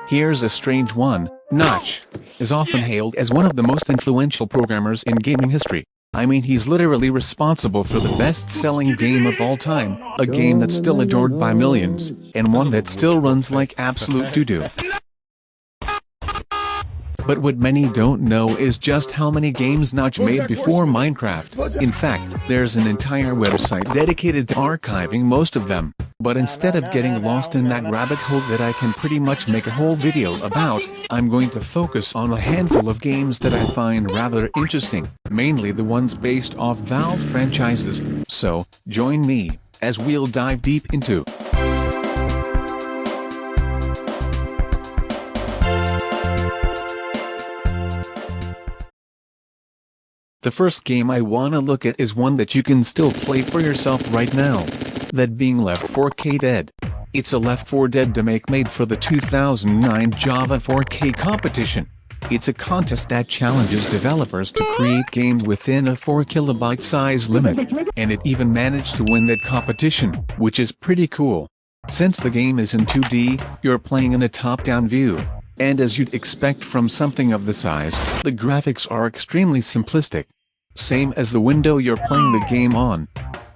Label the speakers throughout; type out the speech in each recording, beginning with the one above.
Speaker 1: Here's a strange one. Notch is often hailed as one of the most influential programmers in gaming history. I mean, he's literally responsible for the best-selling game of all time, a game that's still adored by millions, and one that still runs like absolute doo-doo. But what many don't know is just how many games Notch made before Minecraft. In fact, there's an entire website dedicated to archiving most of them. But instead of getting lost in that rabbit hole that I can pretty much make a whole video about, I'm going to focus on a handful of games that I find rather interesting, mainly the ones based off Valve franchises. So, join me, as we'll dive deep into the first game I wanna look at is one that you can still play for yourself right now. That being Left 4K Dead. It's a Left 4 Dead remake made for the 2009 Java 4K competition. It's a contest that challenges developers to create games within a 4 kilobyte size limit, and it even managed to win that competition, which is pretty cool. Since the game is in 2D, you're playing in a top-down view. And as you'd expect from something of the size, the graphics are extremely simplistic. Same as the window you're playing the game on.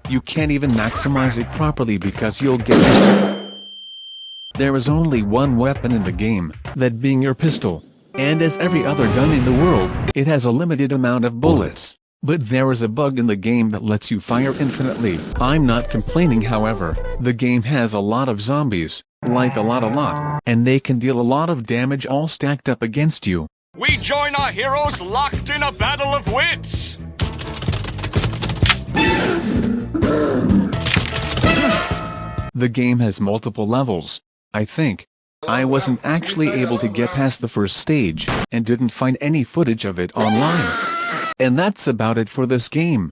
Speaker 1: You can't even maximize it properly because you'll get it. There is only one weapon in the game, that being your pistol. And as every other gun in the world, it has a limited amount of bullets. But there is a bug in the game that lets you fire infinitely. I'm not complaining, however. The game has a lot of zombies, like a lot, and they can deal a lot of damage all stacked up against you.
Speaker 2: We join our heroes locked in a battle of wits!
Speaker 1: The game has multiple levels, I think. I wasn't actually able to get past the first stage, and didn't find any footage of it online. And that's about it for this game.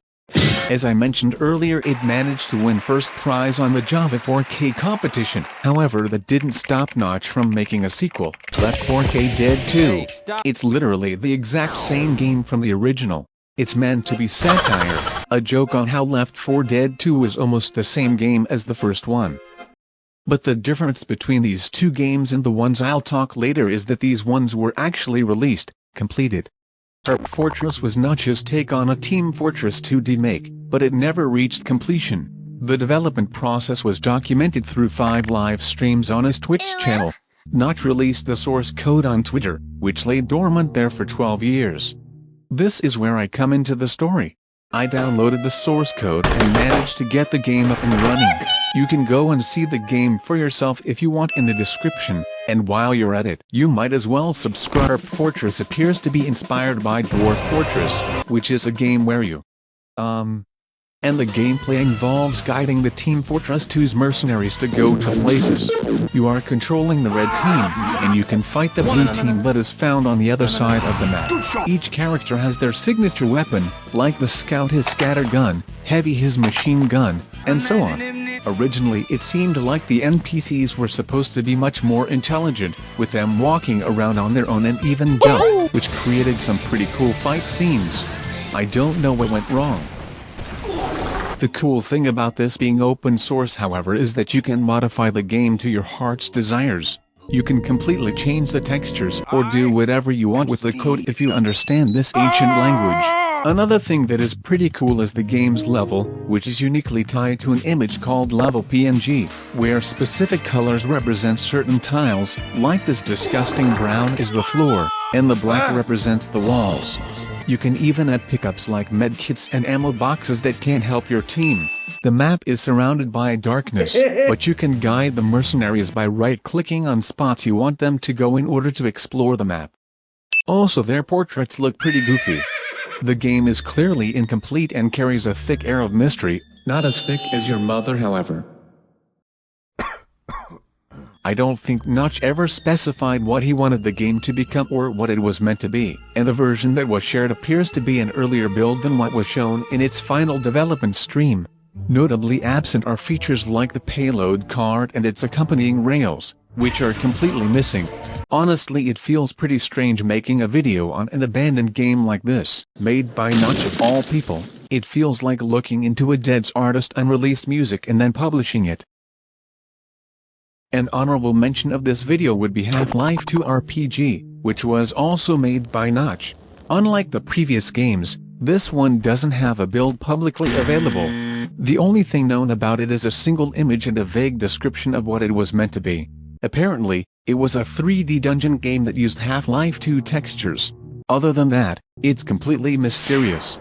Speaker 1: As I mentioned earlier, it managed to win first prize on the Java 4K competition. However, that didn't stop Notch from making a sequel, Left 4K Dead 2. It's literally the exact same game from the original. It's meant to be satire, a joke on how Left 4 Dead 2 was almost the same game as the first one. But the difference between these two games and the ones I'll talk later is that these ones were actually released, completed. Herp Fortress was Notch's take on a Team Fortress 2D make, but it never reached completion. The development process was documented through 5 live streams on his Twitch channel. Notch released the source code on Twitter, which lay dormant there for 12 years. This is where I come into the story. I downloaded the source code and managed to get the game up and running. You can go and see the game for yourself if you want in the description, and while you're at it, you might as well subscribe. Herp Fortress appears to be inspired by Dwarf Fortress, which is a game where you, and the gameplay involves guiding the Team Fortress 2's mercenaries to go to places. You are controlling the red team, and you can fight the blue team that is found on the other side of the map. Each character has their signature weapon, like the Scout his scatter gun, Heavy his machine gun, and so on. Originally it seemed like the NPCs were supposed to be much more intelligent, with them walking around on their own and even jump, which created some pretty cool fight scenes. I don't know what went wrong. The cool thing about this being open source, however, is that you can modify the game to your heart's desires. You can completely change the textures or do whatever you want with the code if you understand this ancient language. Another thing that is pretty cool is the game's level, which is uniquely tied to an image called level PNG, where specific colors represent certain tiles, like this disgusting brown is the floor, and the black represents the walls. You can even add pickups like medkits and ammo boxes that can help your team. The map is surrounded by darkness, but you can guide the mercenaries by right-clicking on spots you want them to go in order to explore the map. Also, their portraits look pretty goofy. The game is clearly incomplete and carries a thick air of mystery, not as thick as your mother, however. I don't think Notch ever specified what he wanted the game to become or what it was meant to be, and the version that was shared appears to be an earlier build than what was shown in its final development stream. Notably absent are features like the payload card and its accompanying rails, which are completely missing. Honestly, it feels pretty strange making a video on an abandoned game like this, made by Notch of all people. It feels like looking into a dead artist's unreleased music and then publishing it. An honorable mention of this video would be Half-Life 2 RPG, which was also made by Notch. Unlike the previous games, this one doesn't have a build publicly available. The only thing known about it is a single image and a vague description of what it was meant to be. Apparently, it was a 3D dungeon game that used Half-Life 2 textures. Other than that, it's completely mysterious.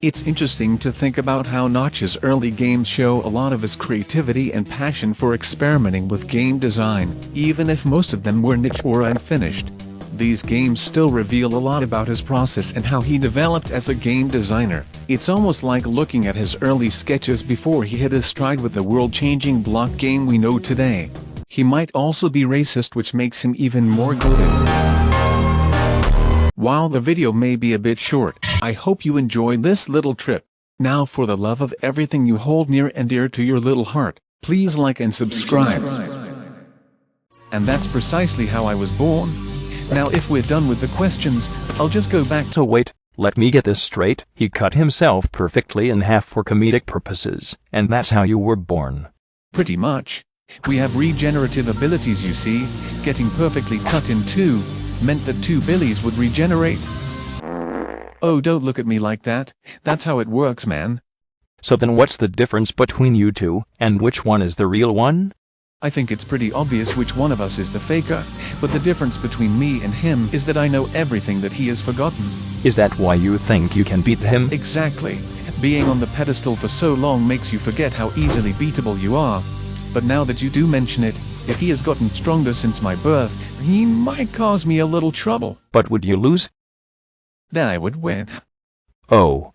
Speaker 1: It's interesting to think about how Notch's early games show a lot of his creativity and passion for experimenting with game design, even if most of them were niche or unfinished. These games still reveal a lot about his process and how he developed as a game designer. It's almost like looking at his early sketches before he hit his stride with the world-changing block game we know today. He might also be racist, which makes him even more goated. While the video may be a bit short, I hope you enjoyed this little trip. Now, for the love of everything you hold near and dear to your little heart, please like and subscribe. And that's precisely how I was born. Now if we're done with the questions, I'll just go back to—
Speaker 3: So wait, let me get this straight. He cut himself perfectly in half for comedic purposes, and that's how you were born.
Speaker 1: Pretty much. We have regenerative abilities, you see. Getting perfectly cut in two meant that two Billies would regenerate. Oh, don't look at me like that. That's how it works, man.
Speaker 3: So then what's the difference between you two, and which one is the real one?
Speaker 1: I think it's pretty obvious which one of us is the faker, but the difference between me and him is that I know everything that he has forgotten.
Speaker 3: Is that why you think you can beat him?
Speaker 1: Exactly. Being on the pedestal for so long makes you forget how easily beatable you are. But now that you do mention it, if he has gotten stronger since my birth, he might cause me a little trouble.
Speaker 3: But would you lose?
Speaker 1: Then I would win.
Speaker 3: Oh.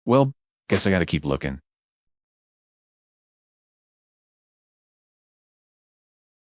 Speaker 1: Well, guess I gotta keep looking.